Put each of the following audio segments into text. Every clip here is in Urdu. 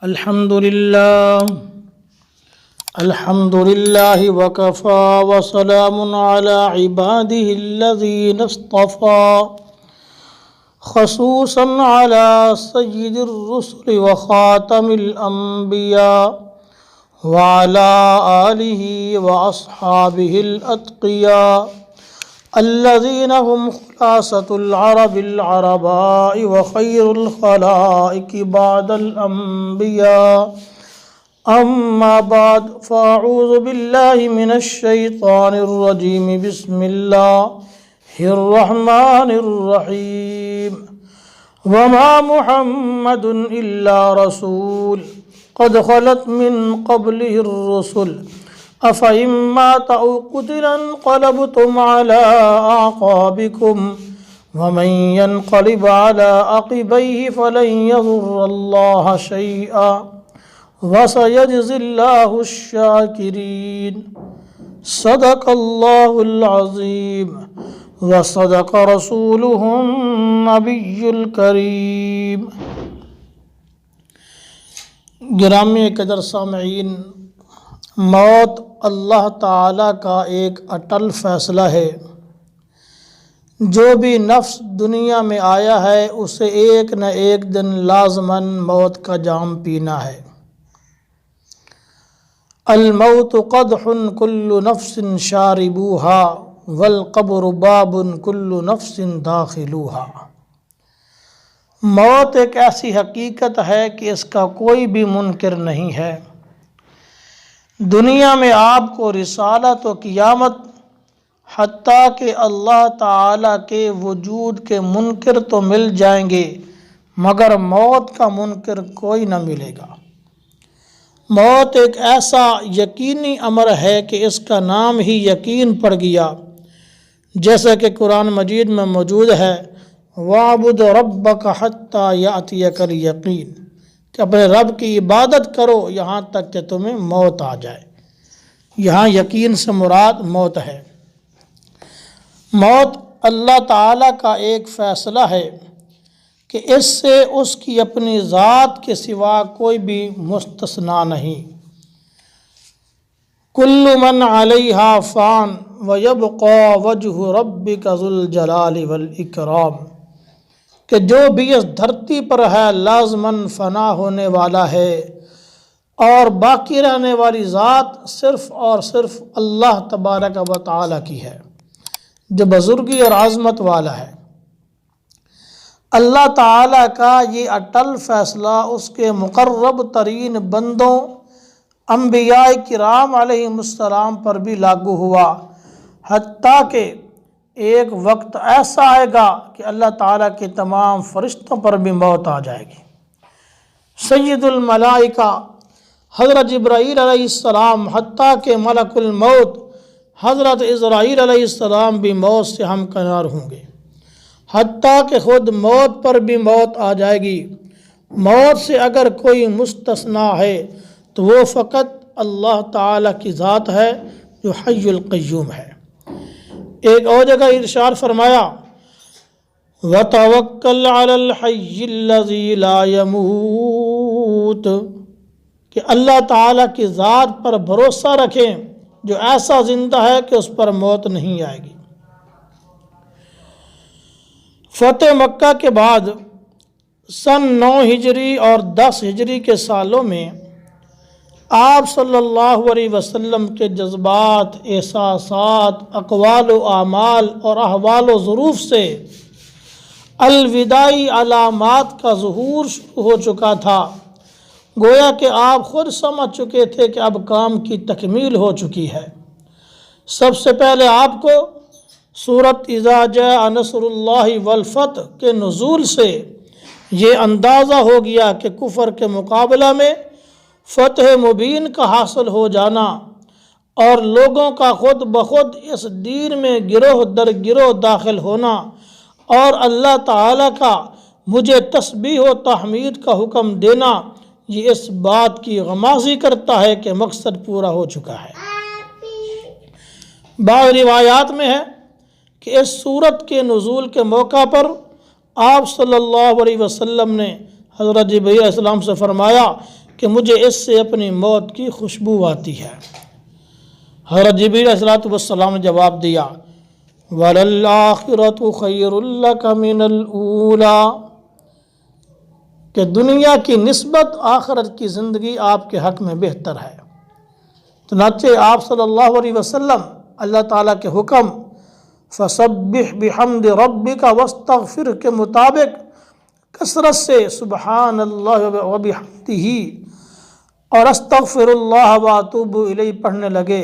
الحمد لله وكفى وسلام على عباده الذين اصطفى خصوصا على سيد الرسل وخاتم الأنبياء وعلى آله وأصحابه الأتقياء الذين هم خلاصة العرب العرباء وخير الخلائق بعد الأنبياء. أما بعد فأعوذ بالله من الشيطان الرجيم. بسم الله الرحمن الرحيم. وما محمد إلا رسول قد خلت من قبله الرسل أفإن مات أو قتل انقلبتم على أعقابكم ومن ينقلب على عقبيه فلن يضر الله شيئا وسيجزي الله الشاكرين. صدق الله العظيم وصدق رسوله النبي الكريم. گرامی قدر سامعین، موت اللہ تعالیٰ کا ایک اٹل فیصلہ ہے. جو بھی نفس دنیا میں آیا ہے اسے ایک نہ ایک دن لازماً موت کا جام پینا ہے. الموت قدح كل نفس شاربوها والقبر باب كل نفس داخلوها. موت ایک ایسی حقیقت ہے کہ اس کا کوئی بھی منکر نہیں ہے. دنیا میں آپ کو رسالت و قیامت حتیٰ کہ اللہ تعالیٰ کے وجود کے منکر تو مل جائیں گے مگر موت کا منکر کوئی نہ ملے گا. موت ایک ایسا یقینی امر ہے کہ اس کا نام ہی یقین پڑ گیا، جیسا کہ قرآن مجید میں موجود ہے وَاعْبُدْ رَبَّكَ حَتَّى يَأْتِيَكَ الْيَقِينُ، کہ اپنے رب کی عبادت کرو یہاں تک کہ تمہیں موت آ جائے. یہاں یقین سے مراد موت ہے. موت اللہ تعالیٰ کا ایک فیصلہ ہے کہ اس سے اس کی اپنی ذات کے سوا کوئی بھی مستثنا نہیں. کل من علیہا فان ویبقى وجہ ربک ذو الجلال والاکرام، کہ جو بھی اس دھرتی پر ہے لازماً فنا ہونے والا ہے اور باقی رہنے والی ذات صرف اور صرف اللہ تبارک و تعالیٰ کی ہے جو بزرگی اور عظمت والا ہے. اللہ تعالیٰ کا یہ اٹل فیصلہ اس کے مقرب ترین بندوں انبیاء کرام علیہم السلام پر بھی لاگو ہوا، حتیٰ کہ ایک وقت ایسا آئے گا کہ اللہ تعالیٰ کے تمام فرشتوں پر بھی موت آ جائے گی. سید الملائکہ حضرت جبرائیل علیہ السلام حتیٰ کہ ملک الموت حضرت اسرائیل علیہ السلام بھی موت سے ہمکنار ہوں گے، حتیٰ کہ خود موت پر بھی موت آ جائے گی. موت سے اگر کوئی مستثنا ہے تو وہ فقط اللہ تعالیٰ کی ذات ہے جو حی القیوم ہے. ایک اور جگہ ارشاد فرمایا وَتَوَكَّلْ عَلَى الْحَيِّ الَّذِي لَا يَمُوتُ، کہ اللہ تعالیٰ کی ذات پر بھروسہ رکھیں جو ایسا زندہ ہے کہ اس پر موت نہیں آئے گی. فتح مکہ کے بعد سن 9 ہجری اور 10 ہجری کے سالوں میں آپ صلی اللہ علیہ وسلم کے جذبات، احساسات، اقوال و اعمال اور احوال و ظروف سے الوداعی علامات کا ظہور شروع ہو چکا تھا. گویا کہ آپ خود سمجھ چکے تھے کہ اب کام کی تکمیل ہو چکی ہے. سب سے پہلے آپ کو سورۃ اذا جاء نصر اللہ والفتح کے نزول سے یہ اندازہ ہو گیا کہ کفر کے مقابلہ میں فتح مبین کا حاصل ہو جانا اور لوگوں کا خود بخود اس دین میں گروہ در گروہ داخل ہونا اور اللہ تعالیٰ کا مجھے تسبیح و تحمید کا حکم دینا، یہ اس بات کی غمازی کرتا ہے کہ مقصد پورا ہو چکا ہے. بعض روایات میں ہے کہ اس سورت کے نزول کے موقع پر آپ صلی اللہ علیہ وسلم نے حضرت جبرائیل علیہ السلام سے فرمایا کہ مجھے اس سے اپنی موت کی خوشبو آتی ہے۔ حضرت جبریل علیہ السلام نے جواب دیا وَلَلْآخِرَةُ خَيْرٌ لَكَ مِنَ الْأُولَى، کہ دنیا کی نسبت آخرت کی زندگی آپ کے حق میں بہتر ہے۔ چنانچہ آپ صلی اللہ علیہ وسلم اللہ تعالیٰ کے حکم فَسَبِّحْ بِحَمْدِ رَبِّكَ وَاسْتَغْفِرْ کے مطابق کثرت سے سبحان اللہ وبحمدہ اور استغفر اللہ واتوب الیہ پڑھنے لگے۔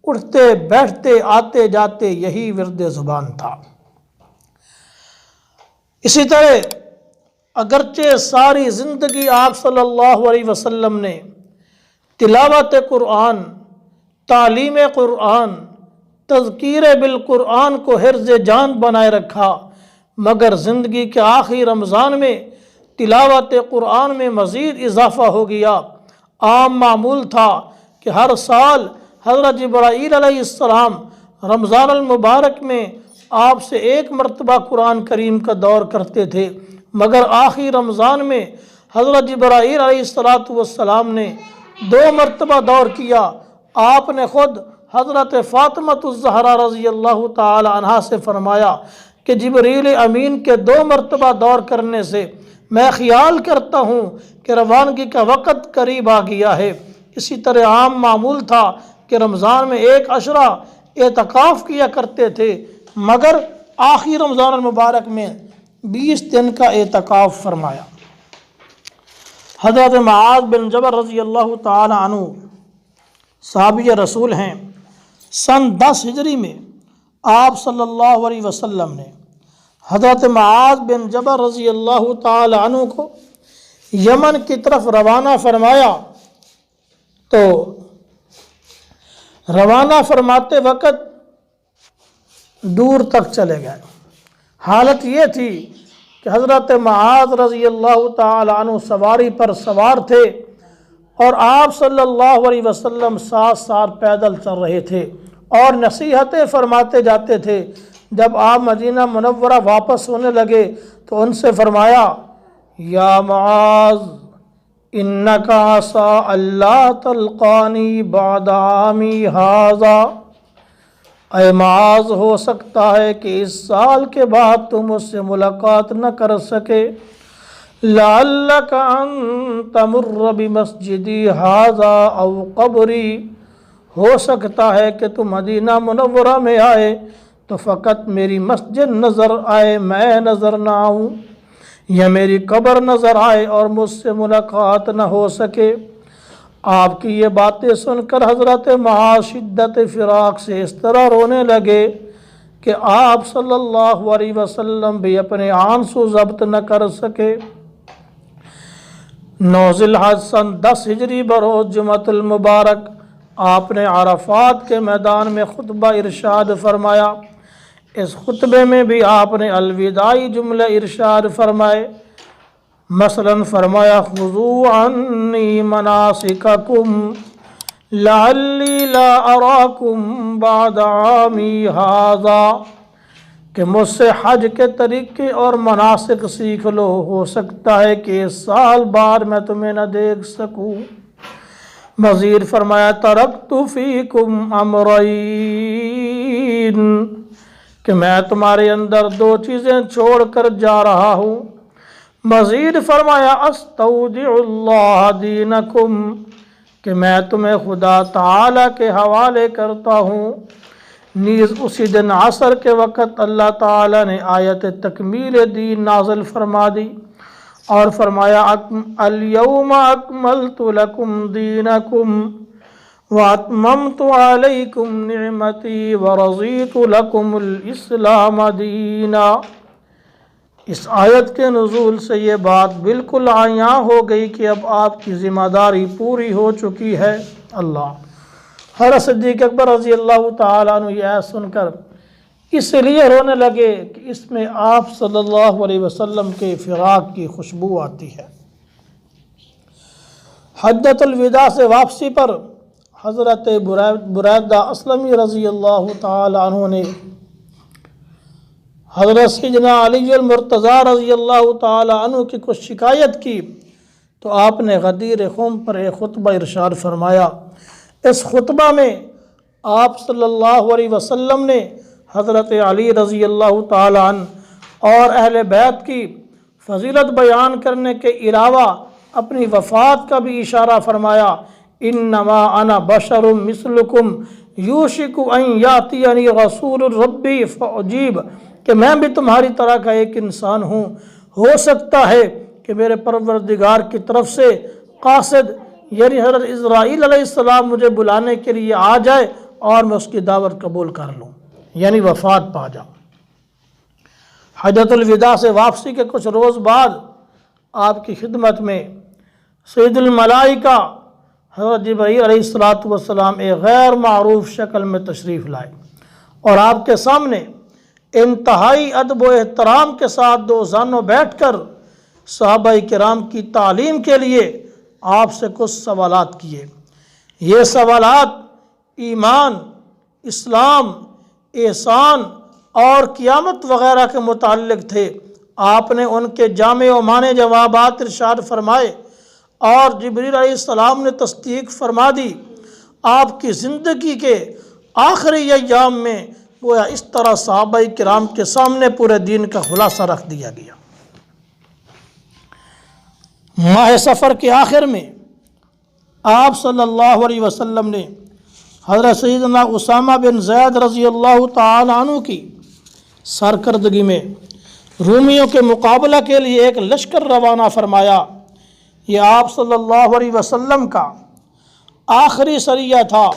اٹھتے بیٹھتے آتے جاتے یہی ورد زبان تھا۔ اسی طرح اگرچہ ساری زندگی آپ صلی اللہ علیہ وسلم نے تلاوت قرآن، تعلیم قرآن، تذکیر بالقرآن کو حرز جان بنائے رکھا، مگر زندگی کے آخری رمضان میں تلاوت قرآن میں مزید اضافہ ہو گیا۔ عام معمول تھا کہ ہر سال حضرت جبرائیل علیہ السلام رمضان المبارک میں آپ سے ایک مرتبہ قرآن کریم کا دور کرتے تھے، مگر آخری رمضان میں حضرت جبرائیل علیہ السلام نے 2 مرتبہ دور کیا۔ آپ نے خود حضرت فاطمۃ الزہرا رضی اللہ تعالی عنہا سے فرمایا کہ جبریل امین کے 2 مرتبہ دور کرنے سے میں خیال کرتا ہوں کہ روانگی کا وقت قریب آ گیا ہے۔ اسی طرح عام معمول تھا کہ رمضان میں 1 عشرہ اعتکاف کیا کرتے تھے، مگر آخری رمضان المبارک میں 20 دن کا اعتکاف فرمایا۔ حضرت معاذ بن جبل رضی اللہ تعالی عنہ صحابی رسول ہیں۔ سن 10 ہجری میں آپ صلی اللہ علیہ وسلم نے حضرت معاذ بن جبل رضی اللہ تعالی عنہ کو یمن کی طرف روانہ فرمایا، تو روانہ فرماتے وقت دور تک چلے گئے۔ حالت یہ تھی کہ حضرت معاذ رضی اللہ تعالی عنہ سواری پر سوار تھے اور آپ صلی اللہ علیہ وسلم ساتھ ساتھ پیدل چل رہے تھے اور نصیحتیں فرماتے جاتے تھے۔ جب آپ مدینہ منورہ واپس ہونے لگے تو ان سے فرمایا یا معاذ انک عسى اللہ تلقانی بعد عامی ھذا، اے معاذ ہو سکتا ہے کہ اس سال کے بعد تم مجھ سے ملاقات نہ کر سکے، لعلک ان تمر بمسجدی ھذا او قبری، ہو سکتا ہے کہ تم مدینہ منورہ میں آئے تو فقط میری مسجد نظر آئے، میں نظر نہ آؤں، یا میری قبر نظر آئے اور مجھ سے ملاقات نہ ہو سکے۔ آپ کی یہ باتیں سن کر حضرت معاذ شدت فراق سے اس طرح رونے لگے کہ آپ صلی اللہ علیہ وسلم بھی اپنے آنسو ضبط نہ کر سکے۔ 9 ذی الحجہ سن 10 ہجری بروز جمعۃ المبارک آپ نے عرفات کے میدان میں خطبہ ارشاد فرمایا۔ اس خطبے میں بھی آپ نے الوداعی جملے ارشاد فرمائے، مثلا فرمایا خذوا عنی مناسککم لعلی لا اراکم بعد عامی ھذا، کہ مجھ سے حج کے طریقے اور مناسک سیکھ لو، ہو سکتا ہے کہ اس سال بعد میں تمہیں نہ دیکھ سکوں۔ مزید فرمایا ترکت فیکم امرین، کہ میں تمہارے اندر 2 چیزیں چھوڑ کر جا رہا ہوں۔ مزید فرمایا استودع اللہ دینکم، کہ میں تمہیں خدا تعالی کے حوالے کرتا ہوں۔ نیز اسی دن عصر کے وقت اللہ تعالی نے آیت تکمیل دین نازل فرما دی اور فرمایا الیوم اکملت لکم دینکم واتممت علیکم نعمتی ورضیت لکم الاسلام دینا۔ اس آیت کے نزول سے یہ بات بالکل عیاں ہو گئی کہ اب آپ کی ذمہ داری پوری ہو چکی ہے۔ اللہ حضرت صدیق اکبر رضی اللہ تعالیٰ عنہ یہ آیت سن کر اس لیے رونے لگے کہ اس میں آپ صلی اللہ علیہ وسلم کے فراق کی خوشبو آتی ہے۔ حجۃ الوداع سے واپسی پر حضرت بریدہ اسلمی رضی اللہ تعالیٰ عنہ نے حضرت سیدنا علی المرتضیٰ رضی اللہ تعالیٰ عنہ کی کچھ شکایت کی تو آپ نے غدیر خم پر ایک خطبہ ارشاد فرمایا۔ اس خطبہ میں آپ صلی اللہ علیہ وسلم نے حضرت علی رضی اللہ تعالی عنہ اور اہل بیت کی فضیلت بیان کرنے کے علاوہ اپنی وفات کا بھی اشارہ فرمایا۔ انما انا بشر مثلکم یوشک ان یاتینی رسول ربی فاجیب، کہ میں بھی تمہاری طرح کا ایک انسان ہوں، ہو سکتا ہے کہ میرے پروردگار کی طرف سے قاصد یعنی حضرت اسرائیل علیہ السلام مجھے بلانے کے لیے آ جائے اور میں اس کی دعوت قبول کر لوں، یعنی وفات پا جاؤں۔ حجۃ الوداع سے واپسی کے کچھ روز بعد آپ کی خدمت میں سید الملائکہ حضرت جبرائیل علیہ السلام ایک غیر معروف شکل میں تشریف لائے اور آپ کے سامنے انتہائی ادب و احترام کے ساتھ دو زانوں بیٹھ کر صحابہ کرام کی تعلیم کے لیے آپ سے کچھ سوالات کیے۔ یہ سوالات ایمان، اسلام، احسان اور قیامت وغیرہ کے متعلق تھے۔ آپ نے ان کے جامع و معنی جوابات ارشاد فرمائے اور جبریل علیہ السلام نے تصدیق فرما دی۔ آپ کی زندگی کے آخری ایام میں گویا اس طرح صحابہ کرام کے سامنے پورے دین کا خلاصہ رکھ دیا گیا۔ ماہ سفر کے آخر میں آپ صلی اللہ علیہ وسلم نے حضرت سیدنا اسامہ بن زید رضی اللہ تعالی عنہ کی سرکردگی میں رومیوں کے مقابلہ کے لیے ایک لشکر روانہ فرمایا۔ یہ آپ صلی اللہ علیہ وسلم کا آخری سریہ تھا۔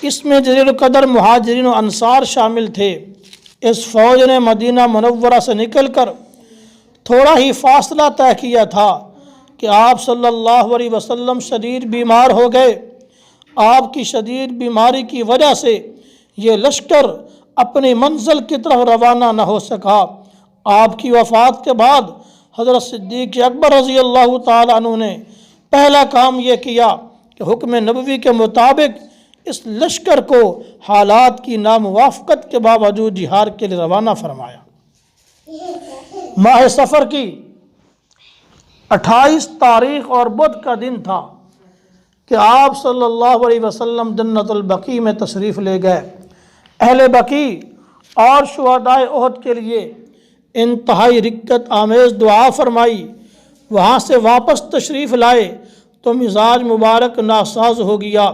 اس میں جلیل القدر مہاجرین و انصار شامل تھے۔ اس فوج نے مدینہ منورہ سے نکل کر تھوڑا ہی فاصلہ طے کیا تھا کہ آپ صلی اللہ علیہ وسلم شدید بیمار ہو گئے۔ آپ کی شدید بیماری کی وجہ سے یہ لشکر اپنی منزل کی طرف روانہ نہ ہو سکا۔ آپ کی وفات کے بعد حضرت صدیق اکبر رضی اللہ تعالی عنہ نے پہلا کام یہ کیا کہ حکم نبوی کے مطابق اس لشکر کو حالات کی ناموافقت کے باوجود جہاد کے لیے روانہ فرمایا۔ ماہ سفر کی 28 تاریخ اور بدھ کا دن تھا کہ آپ صلی اللہ علیہ وسلم جنت البقیع میں تشریف لے گئے۔ اہل بقیع اور شہدائے احد کے لیے انتہائی رقت آمیز دعا فرمائی۔ وہاں سے واپس تشریف لائے تو مزاج مبارک ناساز ہو گیا،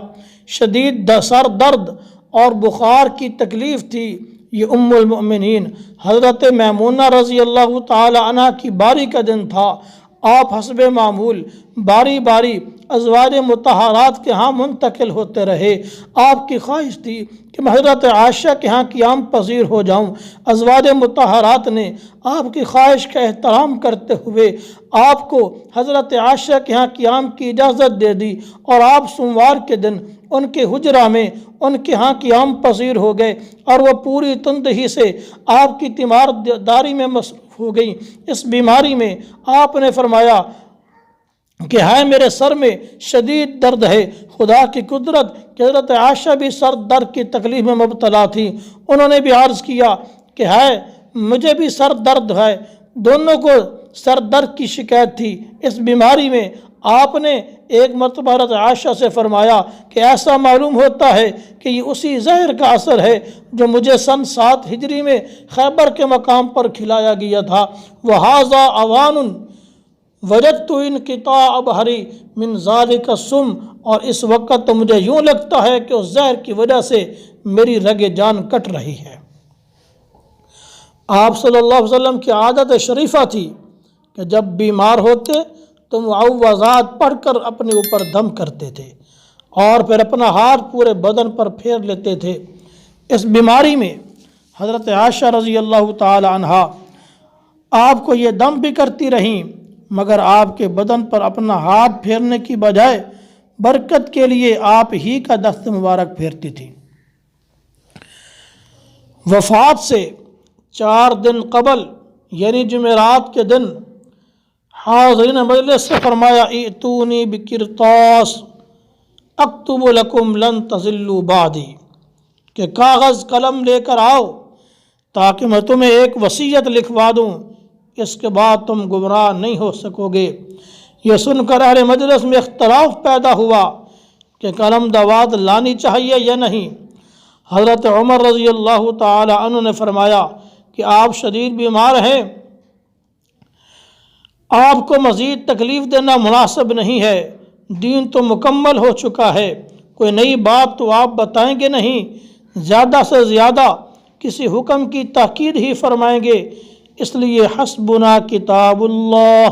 شدید سر درد اور بخار کی تکلیف تھی۔ یہ ام المؤمنین حضرت میمونہ رضی اللہ تعالی عنہ کی باری کا دن تھا۔ آپ حسب معمول باری باری ازواج مطہرات کے ہاں منتقل ہوتے رہے۔ آپ کی خواہش تھی کہ میں حضرت عائشہ کے ہاں قیام پذیر ہو جاؤں۔ ازواج مطہرات نے آپ کی خواہش کا احترام کرتے ہوئے آپ کو حضرت عائشہ کے ہاں قیام کی اجازت دے دی اور آپ سوموار کے دن ان کے حجرہ میں ان کے ہاں قیام پذیر ہو گئے اور وہ پوری تندہی سے آپ کی تیمار داری میں مصروف ہو گئی۔ اس بیماری میں آپ نے فرمایا کہ ہے میرے سر میں شدید درد ہے۔ خدا کی قدرت کہ حضرت عائشہ بھی سر درد کی تکلیف میں مبتلا تھی، انہوں نے بھی عرض کیا کہ ہے مجھے بھی سر درد ہے۔ دونوں کو سر درد کی شکایت تھی۔ اس بیماری میں آپ نے ایک مرتبہ حضرت عائشہ سے فرمایا کہ ایسا معلوم ہوتا ہے کہ یہ اسی زہر کا اثر ہے جو مجھے سن 7 ہجری میں خیبر کے مقام پر کھلایا گیا تھا۔ وَهَذَا أَوَانٌ وجدت انقطاع بحری من ذالک السم، اور اس وقت تو مجھے یوں لگتا ہے کہ اس زہر کی وجہ سے میری رگ جان کٹ رہی ہے۔ آپ صلی اللہ علیہ وسلم کی عادت شریفہ تھی کہ جب بیمار ہوتے تو معوذات پڑھ کر اپنے اوپر دم کرتے تھے اور پھر اپنا ہاتھ پورے بدن پر پھیر لیتے تھے۔ اس بیماری میں حضرت عائشہ رضی اللہ تعالی عنہا آپ کو یہ دم بھی کرتی رہیں، مگر آپ کے بدن پر اپنا ہاتھ پھیرنے کی بجائے برکت کے لیے آپ ہی کا دست مبارک پھیرتی تھی۔ وفات سے 4 دن قبل یعنی جمعرات کے دن حاضرین مجلس سے فرمایا ائتونی بقرطاس اکتب لکم لن تضلوا بعدی، کہ کاغذ قلم لے کر آؤ تاکہ میں تمہیں ایک وصیت لکھوا دوں، اس کے بعد تم گمراہ نہیں ہو سکو گے۔ یہ سن کر اہل مجلس میں اختلاف پیدا ہوا کہ قلم دوات لانی چاہیے یا نہیں۔ حضرت عمر رضی اللہ تعالی عنہ نے فرمایا کہ آپ شدید بیمار ہیں، آپ کو مزید تکلیف دینا مناسب نہیں ہے، دین تو مکمل ہو چکا ہے، کوئی نئی بات تو آپ بتائیں گے نہیں، زیادہ سے زیادہ کسی حکم کی تاکید ہی فرمائیں گے، اس لیے حسبنا کتاب اللہ،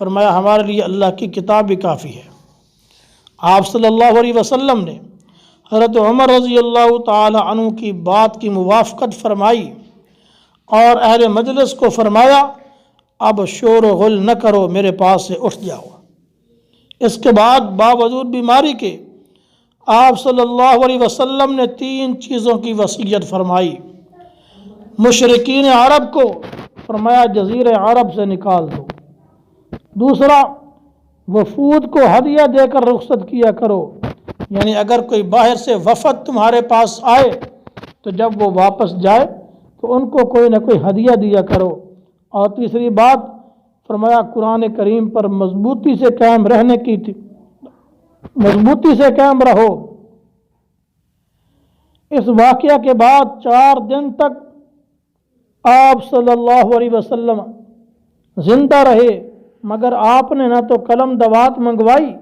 فرمایا ہمارے لیے اللہ کی کتاب بھی کافی ہے۔ آپ صلی اللہ علیہ وسلم نے حضرت عمر رضی اللہ تعالی عنہ کی بات کی موافقت فرمائی اور اہل مجلس کو فرمایا اب شور و غل نہ کرو، میرے پاس سے اٹھ جاؤ۔ اس کے بعد باوجود بیماری کے آپ صلی اللہ علیہ وسلم نے 3 چیزوں کی وصیت فرمائی۔ مشرکین عرب کو فرمایا جزیرہ عرب سے نکال دو۔ دوسرا، وفود کو ہدیہ دے کر رخصت کیا کرو، یعنی اگر کوئی باہر سے وفد تمہارے پاس آئے تو جب وہ واپس جائے تو ان کو کوئی نہ کوئی ہدیہ دیا کرو۔ اور تیسری بات فرمایا قرآن کریم پر مضبوطی سے قائم رہنے کی مضبوطی سے قائم رہو۔ اس واقعہ کے بعد 4 دن تک آپ صلی اللہ علیہ وسلم زندہ رہے، مگر آپ نے نہ تو قلم دوات منگوائی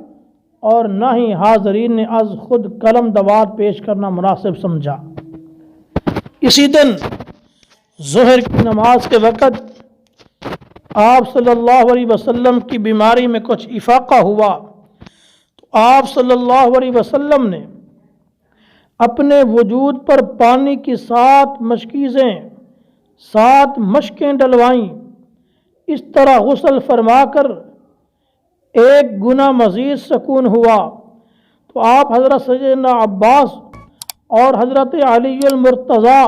اور نہ ہی حاضرین نے از خود قلم دوات پیش کرنا مناسب سمجھا۔ اسی دن ظہر کی نماز کے وقت آپ صلی اللہ علیہ وسلم کی بیماری میں کچھ افاقہ ہوا تو آپ صلی اللہ علیہ وسلم نے اپنے وجود پر پانی کی 7 مشکیں ڈلوائیں۔ اس طرح غسل فرما کر 1 گنا مزید سکون ہوا تو آپ حضرت سیدنا عباس اور حضرت علی المرتضیٰ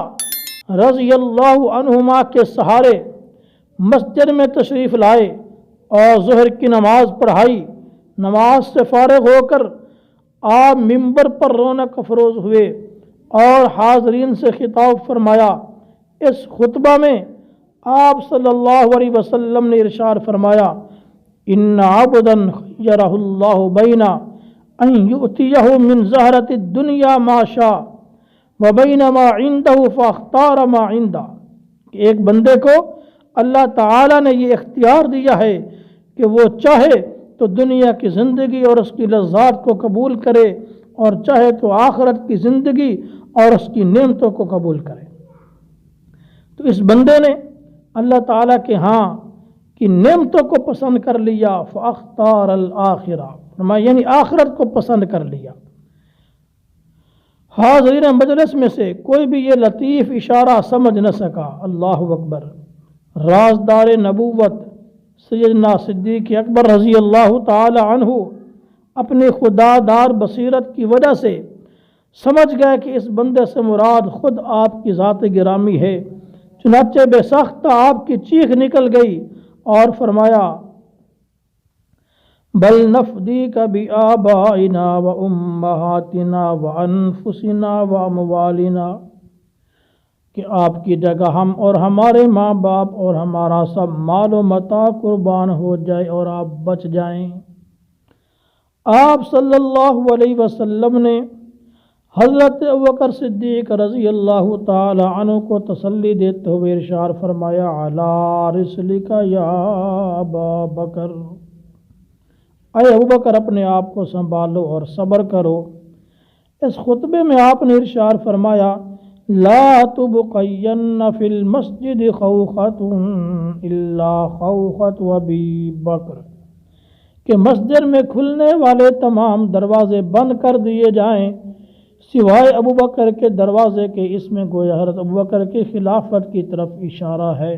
رضی اللہ عنہما کے سہارے مسجد میں تشریف لائے اور ظہر کی نماز پڑھائی۔ نماز سے فارغ ہو کر آپ منبر پر رونق افروز ہوئے اور حاضرین سے خطاب فرمایا۔ اس خطبہ میں آپ صلی اللہ علیہ وسلم نے ارشاد فرمایا ان عبدا خیرہ اللہ بین ان یؤتیہ من زہرۃ الدنیا ما شاء وبین ما عنده فاختار ما عنده، کہ ایک بندے کو اللہ تعالی نے یہ اختیار دیا ہے کہ وہ چاہے تو دنیا کی زندگی اور اس کی لذات کو قبول کرے اور چاہے تو آخرت کی زندگی اور اس کی نعمتوں کو قبول کرے۔ تو اس بندے نے اللہ تعالیٰ کے ہاں کی نعمتوں کو پسند کر لیا، فاختار الآخرہ، یعنی آخرت کو پسند کر لیا۔ حاضرین مجلس میں سے کوئی بھی یہ لطیف اشارہ سمجھ نہ سکا۔ اللہ اکبر۔ رازدار نبوت سیدنا صدیق اکبر رضی اللہ تعالی عنہ اپنی خدا دار بصیرت کی وجہ سے سمجھ گئے کہ اس بندے سے مراد خود آپ کی ذات گرامی ہے، چنانچہ بے ساختہ آپ کی چیخ نکل گئی اور فرمایا بل نفدیک بآبائنا و امہاتنا و انفسنا و اموالنا، کہ آپ کی جگہ ہم اور ہمارے ماں باپ اور ہمارا سب مال و متاع قربان ہو جائے اور آپ بچ جائیں۔ آپ صلی اللہ علیہ وسلم نے حضرت ابوبکر صدیق رضی اللہ تعالی عنہ کو تسلی دیتے ہوئے ارشاد فرمایا علی رسلک یا ابا بکر، اے ابوبکر اپنے آپ کو سنبھالو اور صبر کرو۔ اس خطبے میں آپ نے ارشاد فرمایا لا تبقین فی المسجد خوخۃ الا خوخۃ ابی بکر، کہ مسجد میں کھلنے والے تمام دروازے بند کر دیے جائیں سوائے ابوبکر کے دروازے کے۔ اس میں گویا حضرت ابوبکر کی خلافت کی طرف اشارہ ہے۔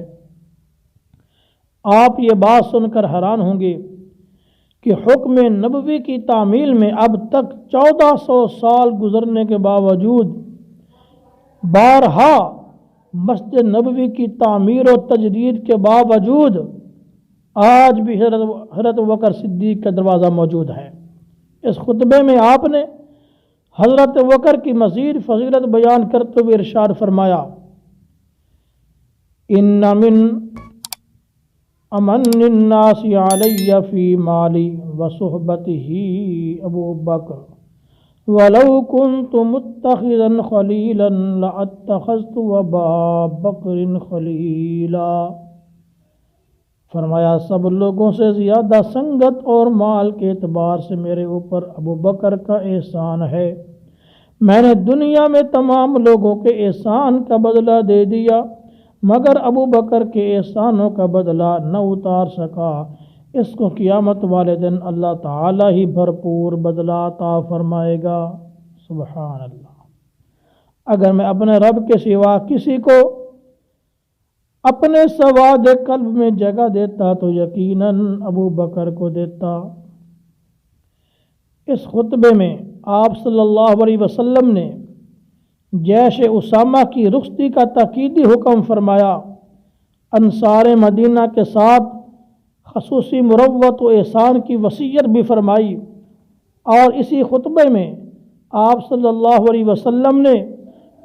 آپ یہ بات سن کر حیران ہوں گے کہ حکم نبوی کی تعمیل میں اب تک 1400 سال گزرنے کے باوجود بارہا مسجد نبوی کی تعمیر و تجدید کے باوجود آج بھی حضرت ابوبکر صدیق کا دروازہ موجود ہے۔ اس خطبے میں آپ نے حضرت ابوبکر کی مزید فضیلت بیان کرتے ہوئے ارشاد فرمایا ان من امن الناس علی فی مالی وصحبتہ ابو بکر ولو كنت متخذا خلیلا لاتخذت ابا بکر خلیلا۔ فرمایا سب لوگوں سے زیادہ سنگت اور مال کے اعتبار سے میرے اوپر ابو بکر کا احسان ہے۔ میں نے دنیا میں تمام لوگوں کے احسان کا بدلہ دے دیا مگر ابو بکر کے احسانوں کا بدلہ نہ اتار سکا۔ اس کو قیامت والے دن اللہ تعالی ہی بھرپور بدلہ عطا فرمائے گا۔ سبحان اللہ۔ اگر میں اپنے رب کے سوا کسی کو اپنے سواد قلب میں جگہ دیتا تو یقیناً ابو بکر کو دیتا۔ اس خطبے میں آپ صلی اللہ علیہ وسلم نے جیش اسامہ کی رخصتی کا تاکیدی حکم فرمایا، انصار مدینہ کے ساتھ خصوصی مروت و احسان کی وصیت بھی فرمائی، اور اسی خطبے میں آپ صلی اللہ علیہ وسلم نے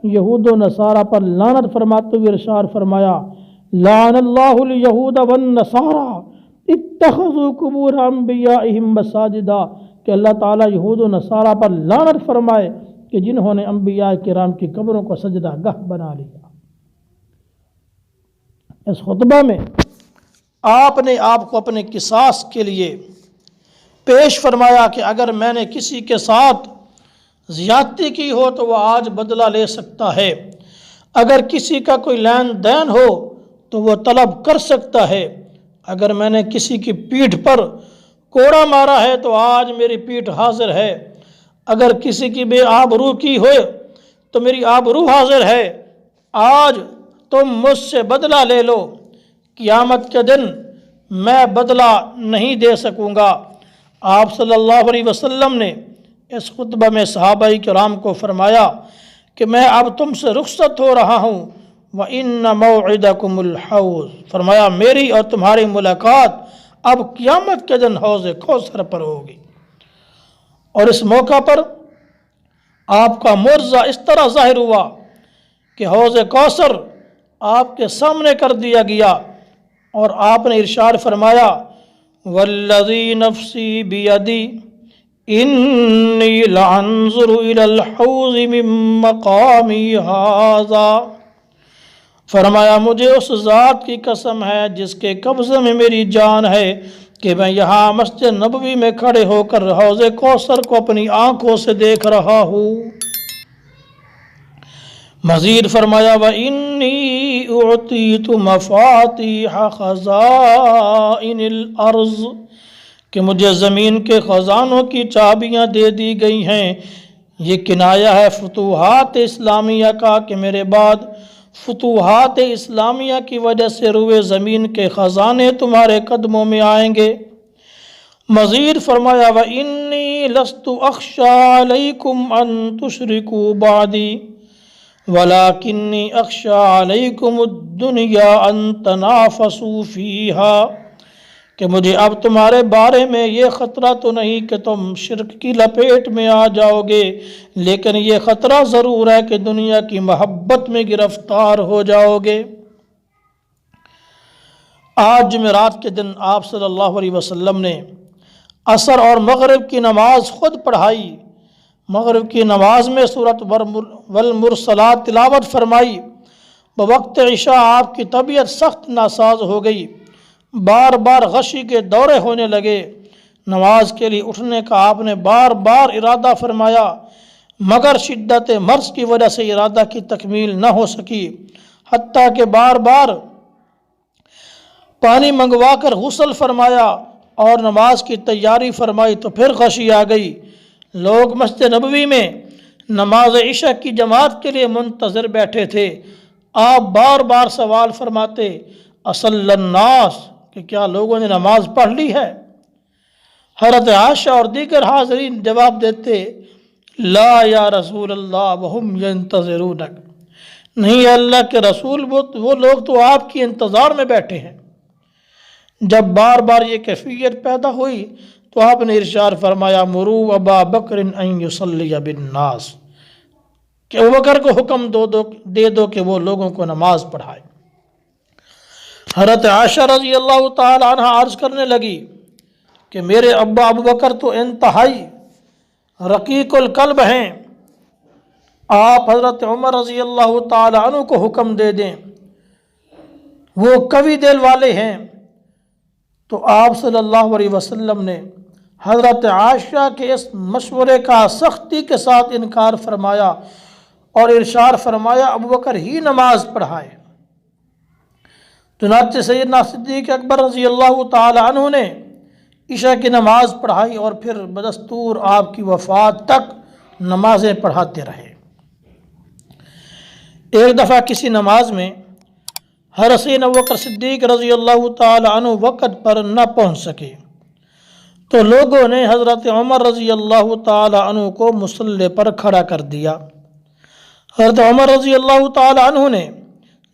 یہود و نصارہ پر لعنت فرماتے ہوئے ارشاد فرمایا، لعن اللہ الیہود والنصارى اتخذوا قبور انبیائہم مساجدا، کہ اللہ تعالیٰ یہود و نصارہ پر لعنت فرمائے کہ جنہوں نے انبیاء کرام کی قبروں کو سجدہ گاہ بنا لیا۔ اس خطبہ میں آپ نے آپ کو اپنے قصاص کے لیے پیش فرمایا کہ اگر میں نے کسی کے ساتھ زیادتی کی ہو تو وہ آج بدلہ لے سکتا ہے، اگر کسی کا کوئی لین دین ہو تو وہ طلب کر سکتا ہے، اگر میں نے کسی کی پیٹھ پر کوڑا مارا ہے تو آج میری پیٹھ حاضر ہے، اگر کسی کی بے آبرو کی ہو تو میری آبرو حاضر ہے، آج تم مجھ سے بدلہ لے لو، قیامت کے دن میں بدلہ نہیں دے سکوں گا۔ آپ صلی اللہ علیہ وسلم نے اس خطبہ میں صحابہ کرام کو فرمایا کہ میں اب تم سے رخصت ہو رہا ہوں، وَإِنَّ مَوْعِدَكُمُ الْحَوْض، فرمایا میری اور تمہاری ملاقات اب قیامت کے دن حوض کوثر پر ہوگی۔ اور اس موقع پر آپ کا معجزہ اس طرح ظاہر ہوا کہ حوض کوثر آپ کے سامنے کر دیا گیا اور آپ نے ارشاد فرمایا، وَالَّذِي نَفْسِي بِيَدِي إِنِّي لَأَنظُرُ إِلَى الْحَوْضِ مِن مَّقَامِي هَٰذَا، فرمایا مجھے اس ذات کی قسم ہے جس کے قبضے میں میری جان ہے کہ میں یہاں مسجد نبوی میں کھڑے ہو کر حوض کوثر کو اپنی آنکھوں سے دیکھ رہا ہوں۔ مزید فرمایا، وَإِنِّي أُعْطِيتُ مَفَاتِيحَ خَزَائِنِ الْأَرْضِ، کہ مجھے زمین کے خزانوں کی چابیاں دے دی گئی ہیں۔ یہ کنایہ ہے فتوحات اسلامیہ کا کہ میرے بعد فتوحات اسلامیہ کی وجہ سے روئے زمین کے خزانے تمہارے قدموں میں آئیں گے۔ مزید فرمایا، وَإِنِّي لَسْتُ أَخْشَىٰ عَلَيْكُمْ أَن تُشْرِكُوا بَعْدِي وَلَكِنِّي أَخْشَىٰ عَلَيْكُمُ الدُّنْيَا أَن تَنَافَسُوا فِيهَا، کہ مجھے اب تمہارے بارے میں یہ خطرہ تو نہیں کہ تم شرک کی لپیٹ میں آ جاؤ گے، لیکن یہ خطرہ ضرور ہے کہ دنیا کی محبت میں گرفتار ہو جاؤ گے۔ آج جمعرات کے دن آپ صلی اللہ علیہ وسلم نے عصر اور مغرب کی نماز خود پڑھائی۔ مغرب کی نماز میں سورۃ والمرسلات تلاوت فرمائی۔ بوقت عشاء آپ کی طبیعت سخت ناساز ہو گئی، بار بار غشی کے دورے ہونے لگے۔ نماز کے لیے اٹھنے کا آپ نے بار بار ارادہ فرمایا مگر شدت مرض کی وجہ سے ارادہ کی تکمیل نہ ہو سکی، حتیٰ کہ بار بار پانی منگوا کر غسل فرمایا اور نماز کی تیاری فرمائی تو پھر غشی آ گئی۔ لوگ مسجد نبوی میں نماز عشاء کی جماعت کے لیے منتظر بیٹھے تھے۔ آپ بار بار سوال فرماتے، اصل الناس، کہ کیا لوگوں نے نماز پڑھ لی ہے؟ حضرت عائشہ اور دیگر حاضرین جواب دیتے، لا یا رسول اللہ وہم ینتظرونک، نہیں اللہ کے رسول، وہ لوگ تو آپ کی انتظار میں بیٹھے ہیں۔ جب بار بار یہ کیفیت پیدا ہوئی تو آپ نے ارشاد فرمایا، مروا ابا بکر ان یصلی بالناس، کہ ابوبکر کو حکم دے دو کہ وہ لوگوں کو نماز پڑھائے۔ حضرت عائشہ رضی اللہ تعالی عنہ عرض کرنے لگی کہ میرے ابا ابو بکر تو انتہائی رقیق القلب ہیں، آپ حضرت عمر رضی اللہ تعالی عنہ کو حکم دے دیں، وہ قوی دل والے ہیں۔ تو آپ صلی اللہ علیہ وسلم نے حضرت عائشہ کے اس مشورے کا سختی کے ساتھ انکار فرمایا اور ارشاد فرمایا ابو بکر ہی نماز پڑھائے۔ چنانچہ سیدنا صدیق اکبر رضی اللہ تعالی عنہ نے عشاء کی نماز پڑھائی اور پھر بدستور آپ کی وفات تک نمازیں پڑھاتے رہے۔ ایک دفعہ کسی نماز میں حضرت ابوبکر صدیق رضی اللہ تعالی عنہ وقت پر نہ پہنچ سکے تو لوگوں نے حضرت عمر رضی اللہ تعالی عنہ کو مصلی پر کھڑا کر دیا۔ حضرت عمر رضی اللہ تعالی عنہ نے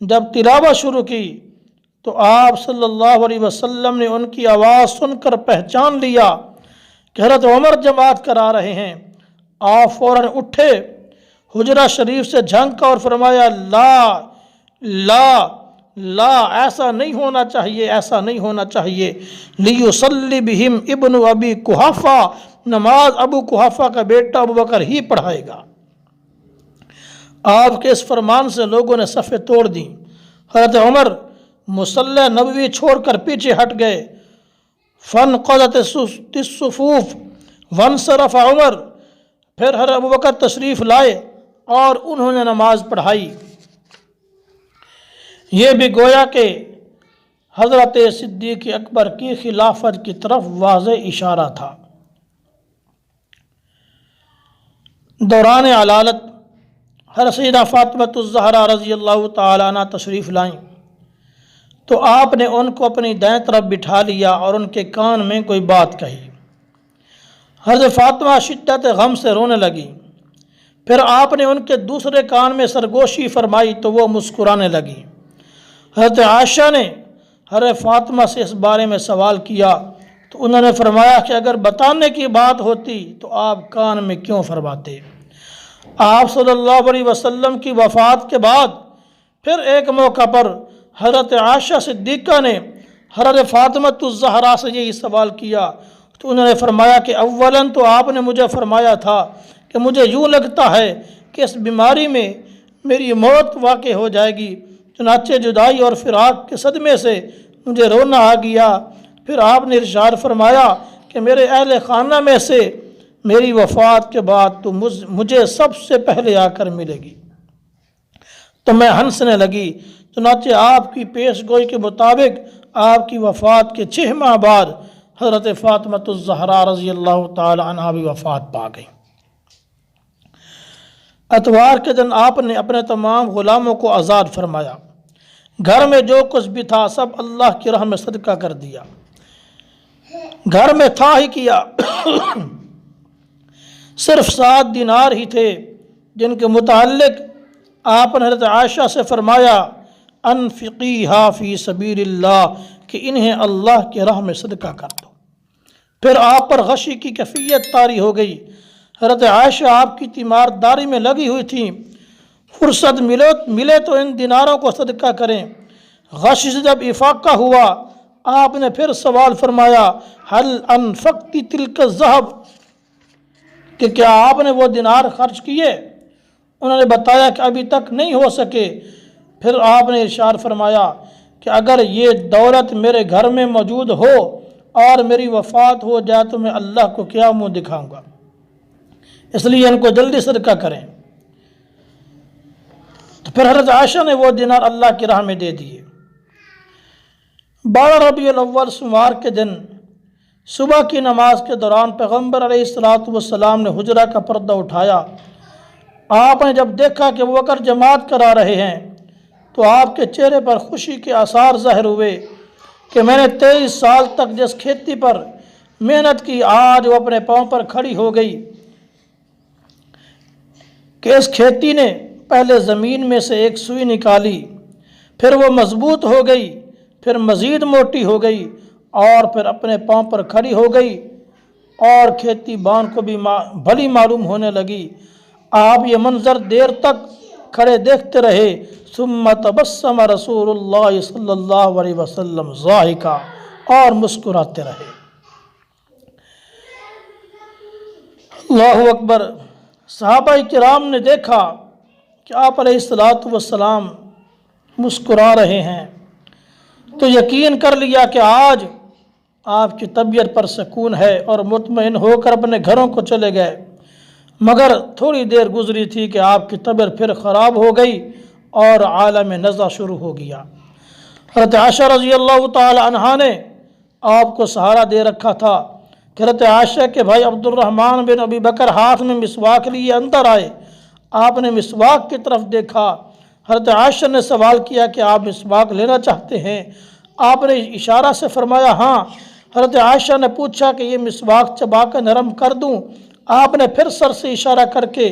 جب تلاوت شروع کی تو آپ صلی اللہ علیہ وسلم نے ان کی آواز سن کر پہچان لیا کہ حضرت عمر جماعت کرا رہے ہیں۔ آپ فوراً اٹھے، حجرہ شریف سے جھانکا اور فرمایا لا لا لا، ایسا نہیں ہونا چاہیے، ایسا نہیں ہونا چاہیے، لیصلی بہم ابن ابی قحافہ، نماز ابو قحافہ کا بیٹا ابو بکر ہی پڑھائے گا۔ آپ کے اس فرمان سے لوگوں نے صفیں توڑ دیں۔ حضرت عمر مصلی نبوی چھوڑ کر پیچھے ہٹ گئے۔ فانقضت الصفوف وانصرف عمر، پھر حضرت ابوبکر تشریف لائے اور انہوں نے نماز پڑھائی۔ یہ بھی گویا کہ حضرت صدیق اکبر کی خلافت کی طرف واضح اشارہ تھا۔ دوران علالت حضرت سیدہ فاطمہ الزہرا رضی اللہ تعالی عنہ تشریف لائیں تو آپ نے ان کو اپنی دائیں طرف بٹھا لیا اور ان کے کان میں کوئی بات کہی۔ حضرت فاطمہ شدت غم سے رونے لگی، پھر آپ نے ان کے دوسرے کان میں سرگوشی فرمائی تو وہ مسکرانے لگی۔ حضرت عائشہ نے حضرت فاطمہ سے اس بارے میں سوال کیا تو انہوں نے فرمایا کہ اگر بتانے کی بات ہوتی تو آپ کان میں کیوں فرماتے۔ آپ صلی اللہ علیہ وسلم کی وفات کے بعد پھر ایک موقع پر حضرت عائشہ صدیقہ نے حضرت فاطمہ الزہرا سے یہی سوال کیا تو انہوں نے فرمایا کہ اولاً تو آپ نے مجھے فرمایا تھا کہ مجھے یوں لگتا ہے کہ اس بیماری میں میری موت واقع ہو جائے گی، چنانچہ جدائی اور فراق کے صدمے سے مجھے رونا آ گیا۔ پھر آپ نے ارشاد فرمایا کہ میرے اہل خانہ میں سے میری وفات کے بعد تو مجھے سب سے پہلے آ کر ملے گی۔ تو میں ہنسنے لگی۔ چنانچہ آپ کی پیش گوئی کے مطابق آپ کی وفات کے 6 ماہ بعد حضرت فاطمہ الزہرا رضی اللہ تعالی عنہ بھی وفات پا گئی۔ اتوار کے دن آپ نے اپنے تمام غلاموں کو آزاد فرمایا، گھر میں جو کچھ بھی تھا سب اللہ کی راہ میں صدقہ کر دیا۔ گھر میں تھا ہی کیا، صرف 7 دینار ہی تھے جن کے متعلق آپ نے حضرت عائشہ سے فرمایا انفقیہا فی سبیل اللہ، کہ انہیں اللہ کی راہ میں صدقہ کر دو۔ پھر آپ پر غشی کی کیفیت طاری ہو گئی۔ حضرت عائشہ آپ کی تیمارداری میں لگی ہوئی تھیں، فرصت ملے تو ان دیناروں کو صدقہ کریں۔ غش سے جب افاقہ ہوا آپ نے پھر سوال فرمایا هل انفقت تلک الذهب، کہ کیا آپ نے وہ دینار خرچ کیے؟ انہوں نے بتایا کہ ابھی تک نہیں ہو سکے۔ پھر آپ نے ارشاد فرمایا کہ اگر یہ دولت میرے گھر میں موجود ہو اور میری وفات ہو جائے تو میں اللہ کو کیا منہ دکھاؤں گا، اس لیے ان کو جلدی صدقہ کریں۔ تو پھر حضرت عائشہ نے وہ دینار اللہ کی راہ میں دے دیے۔ 12 ربیع الاول سوموار کے دن صبح کی نماز کے دوران پیغمبر علیہ السلام نے حجرہ کا پردہ اٹھایا۔ آپ نے جب دیکھا کہ ابو بکر جماعت کرا رہے ہیں تو آپ کے چہرے پر خوشی کے آثار ظاہر ہوئے کہ میں نے 23 سال تک جس کھیتی پر محنت کی آج وہ اپنے پاؤں پر کھڑی ہو گئی، کہ اس کھیتی نے پہلے زمین میں سے ایک سوئی نکالی، پھر وہ مضبوط ہو گئی، پھر مزید موٹی ہو گئی اور پھر اپنے پاؤں پر کھڑی ہو گئی اور کھیتی بان کو بھی بھلی معلوم ہونے لگی۔ آپ یہ منظر دیر تک کھڑے دیکھتے رہے۔ ثم تبسم رسول اللہ صلی اللہ علیہ وسلم ضاحکا، اور مسکراتے رہے۔ اللہ اکبر۔ صحابہ کرام نے دیکھا کہ آپ علیہ السلام مسکرا رہے ہیں، تو یقین کر لیا کہ آج آپ کی طبیعت پر سکون ہے، اور مطمئن ہو کر اپنے گھروں کو چلے گئے۔ مگر تھوڑی دیر گزری تھی کہ آپ کی طبیعت پھر خراب ہو گئی اور عالم نزع شروع ہو گیا۔ حضرت عائشہ رضی اللہ تعالی عنہا نے آپ کو سہارا دے رکھا تھا کہ حضرت عائشہ کے بھائی عبد الرحمن بن ابی بکر ہاتھ میں مسواک لیے اندر آئے۔ آپ نے مسواک کی طرف دیکھا۔ حضرت عائشہ نے سوال کیا کہ آپ مسواک لینا چاہتے ہیں؟ آپ نے اشارہ سے فرمایا ہاں۔ حضرت عائشہ نے پوچھا کہ یہ مسواک چبا کر نرم کر دوں؟ آپ نے پھر سر سے اشارہ کر کے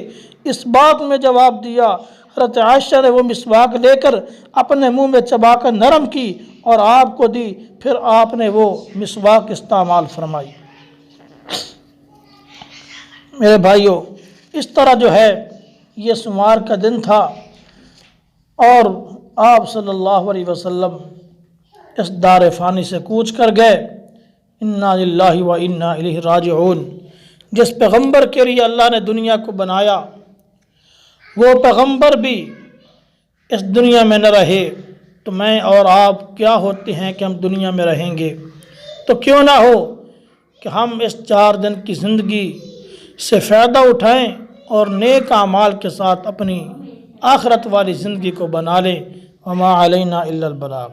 اس بات میں جواب دیا۔ حضرت عائشہ نے وہ مسواک لے کر اپنے منہ میں چبا کر نرم کی اور آپ کو دی، پھر آپ نے وہ مسواک استعمال فرمائی۔ میرے بھائیوں، اس طرح جو ہے یہ سوموار کا دن تھا، اور آپ صلی اللہ علیہ وسلم اس دار فانی سے کوچ کر گئے۔ انا للہ و انا الیہ راجعون۔ جس پیغمبر کے لیے اللہ نے دنیا کو بنایا، وہ پیغمبر بھی اس دنیا میں نہ رہے، تو میں اور آپ کیا ہوتے ہیں کہ ہم دنیا میں رہیں گے؟ تو کیوں نہ ہو کہ ہم اس 4 دن کی زندگی سے فائدہ اٹھائیں اور نیک اعمال کے ساتھ اپنی آخرت والی زندگی کو بنا لیں۔ وما علینا الا البلاغ۔